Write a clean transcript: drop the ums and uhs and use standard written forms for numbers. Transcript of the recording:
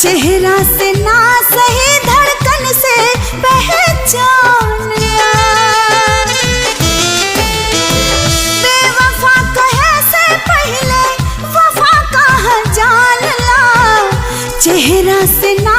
चेहरा से ना सही धड़कन से पहचान लिया। बेवफा कहे से पहले वफा का जान ला। चेहरा से ना